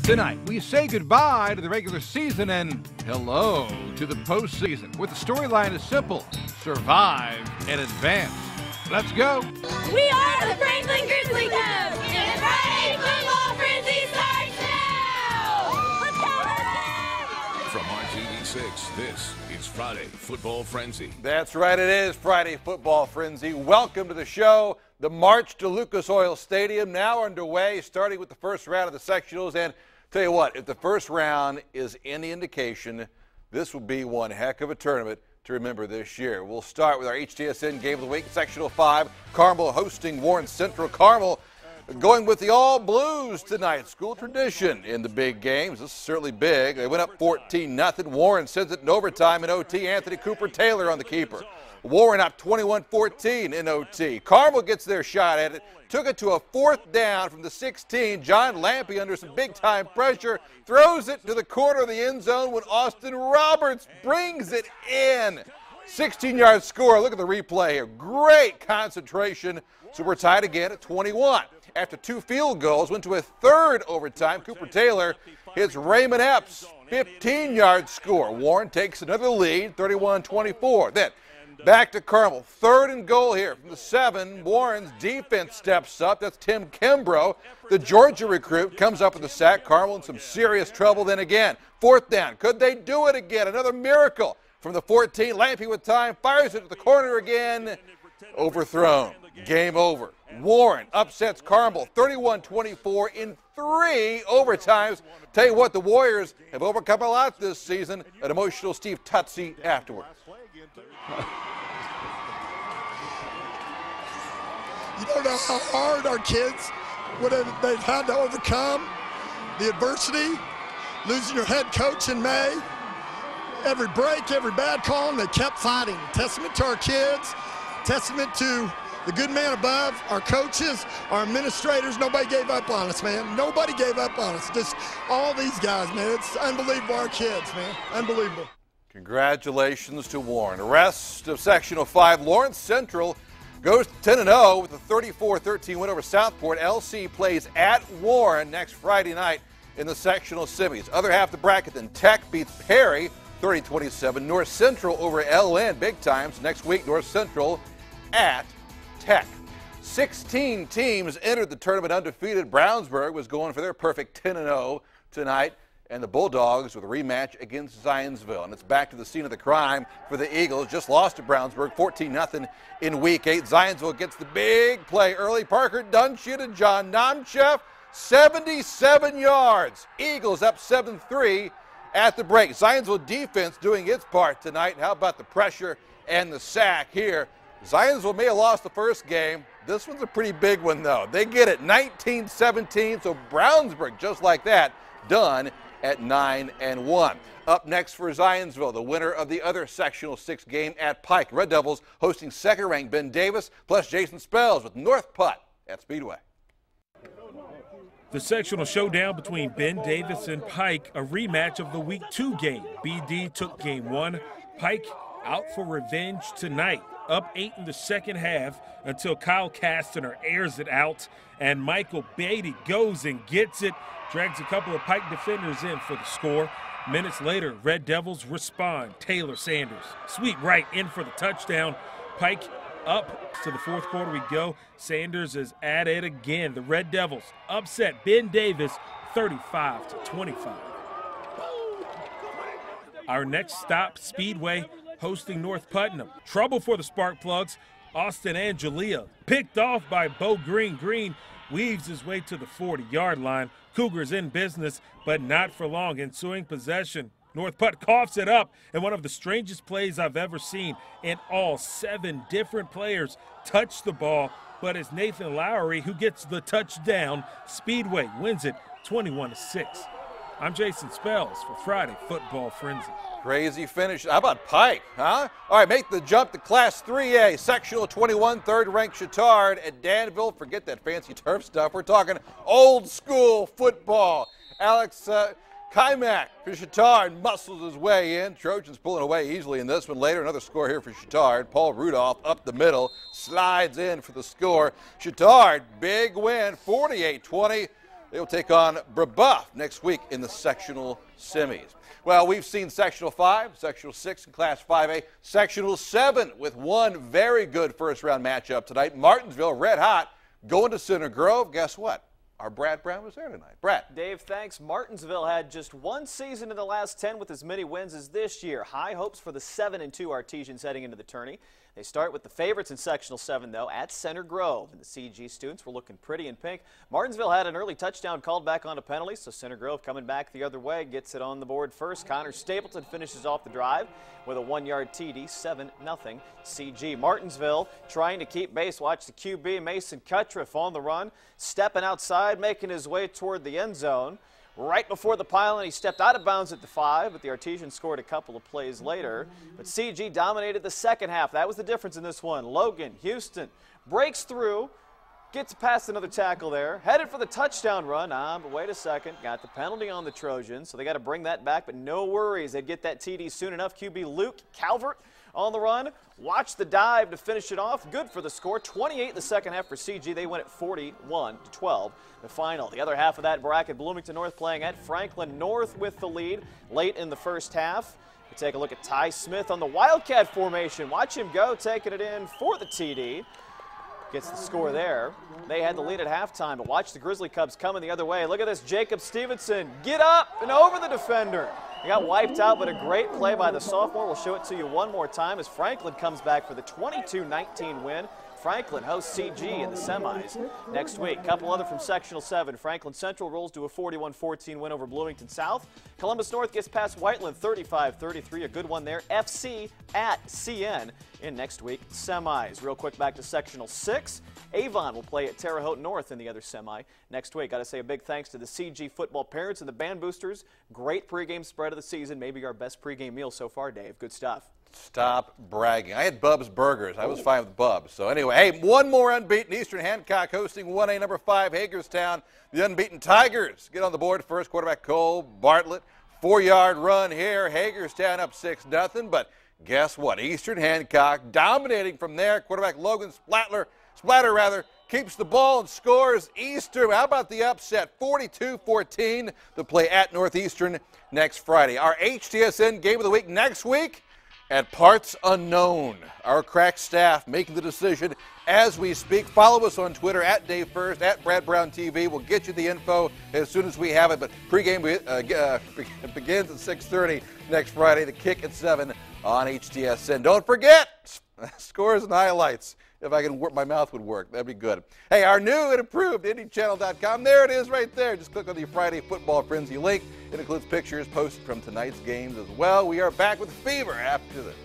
Tonight, we say goodbye to the regular season and hello to the postseason, where the storyline is simple: survive and advance. Let's go. We are the Franklin Grizzly Cubs, and Friday Football Frenzy starts now! Let's go! From RTV6, this is Friday Football Frenzy. That's right, it is Friday Football Frenzy. Welcome to the show. The march to Lucas Oil Stadium now underway, starting with the first round of the sectionals. And tell you what, if the first round is any indication, this will be one heck of a tournament to remember this year. We'll start with our HTSN Game of the Week, Sectional 5. Carmel hosting Warren Central. Carmel going with the All Blues tonight. School tradition in the big games. This is certainly big. They went up 14-0. Warren sends it in overtime in OT. Anthony Cooper Taylor on the keeper. Warren up 21-14 in OT. Carmel gets their shot at it. Took it to a fourth down from the 16. John Lampe, under some big-time pressure, throws it to the corner of the end zone when Austin Roberts brings it in. 16-yard score. Look at the replay here. Great concentration. So we're tied again at 21. After two field goals, went to a third overtime. Cooper Taylor hits Raymond Epps. 15-yard score. Warren takes another lead, 31-24. Then back to Carmel. Third and goal here from the 7. Warren's defense steps up. That's Tim Kimbrough. The Georgia recruit comes up with a sack. Carmel in some serious trouble then again. Fourth down. Could they do it again? Another miracle from the 14. Lampe with time. Fires it to the corner again. Overthrown. Game over. Warren upsets Carmel 31-24 in 3 overtimes. Tell you what, the Warriors have overcome a lot this season. An emotional Steve Tutsi afterwards. You don't know how hard our kids they've had to overcome the adversity, losing your head coach in May. Every break, every bad call, and they kept fighting. Testament to our kids, testament to the good man above, our coaches, our administrators. Nobody gave up on us, man. Nobody gave up on us. Just all these guys, man. It's unbelievable, our kids, man. Unbelievable. Congratulations to Warren. The rest of Sectional 5, Lawrence Central goes 10-0 with a 34-13 win over Southport. LC plays at Warren next Friday night in the sectional semis. Other half of the bracket, then Tech beats Perry 30-27. North Central over LN, big times. Next week, North Central at Tech. 16 teams entered the tournament undefeated. Brownsburg was going for their perfect 10-0 tonight. And the Bulldogs with a rematch against Zionsville. And it's back to the scene of the crime for the Eagles. Just lost to Brownsburg 14-0 in Week 8. Zionsville gets the big play early. Parker Dunshit and John Namchef, 77 yards. Eagles up 7-3 at the break. Zionsville defense doing its part tonight. How about the pressure and the sack here? Zionsville may have lost the first game. This one's a pretty big one, though. They get it 19-17, so Brownsburg, just like that, done at 9-1. Up next for Zionsville, the winner of the other Sectional 6 game at Pike. Red Devils hosting second-ranked Ben Davis, plus Jason Spells with North Putt at Speedway. The sectional showdown between Ben Davis and Pike, a rematch of the Week 2 game. BD took Game 1. Pike out for revenge tonight. Up 8 in the second half until Kyle Castner airs it out, and Michael Beatty goes and gets it. Drags a couple of Pike defenders in for the score. Minutes later, Red Devils respond. Taylor Sanders, sweet right in for the touchdown. Pike up to the fourth quarter we go. Sanders is at it again. The Red Devils upset Ben Davis 35-25. Our next stop, Speedway, hosting North Putnam. Trouble for the Sparkplugs. Austin Angelia picked off by Bo Green. Green weaves his way to the 40-yard line. Cougars in business, but not for long. Ensuing possession, North Putt coughs it up, and one of the strangest plays I've ever seen. And all 7 different players touch the ball, but it's Nathan Lowry who gets the touchdown. Speedway wins it 21-6. I'm Jason Spells for Friday Football Frenzy. Crazy finish. How about Pike, huh? All right, make the jump to Class 3A. Sectional 21, third-ranked Chittard at Danville. Forget that fancy turf stuff. We're talking old-school football. Alex Kymack for Chittard muscles his way in. Trojans pulling away easily in this one. Later, another score here for Chittard. Paul Rudolph up the middle, slides in for the score. Chittard, big win, 48-20. They will take on Brebeuf next week in the sectional semis. Well, we've seen Sectional 5, Sectional 6 in Class 5A, Sectional 7 with one very good first-round matchup tonight. Martinsville, red hot, going to Center Grove. Guess what? Our Brad Brown was there tonight. Brad. Dave, thanks. Martinsville had just one season in the last 10 with as many wins as this year. High hopes for the 7-2 Artesians heading into the tourney. They start with the favorites in Sectional 7, though, at Center Grove. And the CG students were looking pretty in pink. Martinsville had an early touchdown called back on a penalty, so Center Grove coming back the other way gets it on the board first. Connor Stapleton finishes off the drive with a 1-yard TD, 7-0 CG. Martinsville trying to keep base. Watch the QB, Mason Cuttriff, on the run, stepping outside, making his way toward the end zone. Right before the pylon, he stepped out of bounds at the 5, but the Artesians scored a couple of plays later. But CG dominated the second half. That was the difference in this one. Logan Houston breaks through, gets past another tackle there, headed for the touchdown run. But wait a second, got the penalty on the Trojans, so they got to bring that back, but no worries. They'd get that TD soon enough. QB Luke Calvert on the run. Watch the dive to finish it off. Good for the score. 28 in the second half for CG. They win at 41-12. The final. The other half of that bracket, Bloomington North playing at Franklin North with the lead late in the first half. We take a look at Ty Smith on the Wildcat formation. Watch him go, taking it in for the TD. Gets the score there. They had the lead at halftime, but watch the Grizzly Cubs coming the other way. Look at this, Jacob Stevenson. Get up and over the defender. He got wiped out, but a great play by the sophomore. We'll show it to you one more time as Franklin comes back for the 22-19 win. Franklin hosts CG in the semis next week. Couple other from Sectional 7. Franklin Central rolls to a 41-14 win over Bloomington South. Columbus North gets past Whiteland 35-33. A good one there. FC at CN in next week's semis. Real quick back to Sectional 6. Avon will play at Terre Haute North in the other semi next week. Got to say a big thanks to the CG football parents and the band boosters. Great pregame spread of the season. Maybe our best pregame meal so far, Dave. Good stuff. Stop bragging. I had Bub's Burgers. I was fine with Bub's. So anyway, hey, one more unbeaten. Eastern Hancock hosting 1A number 5 Hagerstown. The unbeaten Tigers get on the board first. Quarterback Cole Bartlett. 4-yard run here. Hagerstown up 6-0. But guess what? Eastern Hancock dominating from there. Quarterback Logan Splatter keeps the ball and scores. Eastern, how about the upset? 42-14. The play at Northeastern next Friday. Our HTSN game of the week next week at Parts Unknown. Our crack staff making the decision as we speak. Follow us on Twitter at Dave First, at Brad Brown TV. We'll get you the info as soon as we have it. But pregame begins at 6:30 next Friday. The kick at 7 on HTSN. Don't forget, scores and highlights. If I can work, my mouth would work. That'd be good. Hey, our new and improved IndyChannel.com. There it is right there. Just click on the Friday Football Frenzy link. It includes pictures posted from tonight's games as well. We are back with fever after this.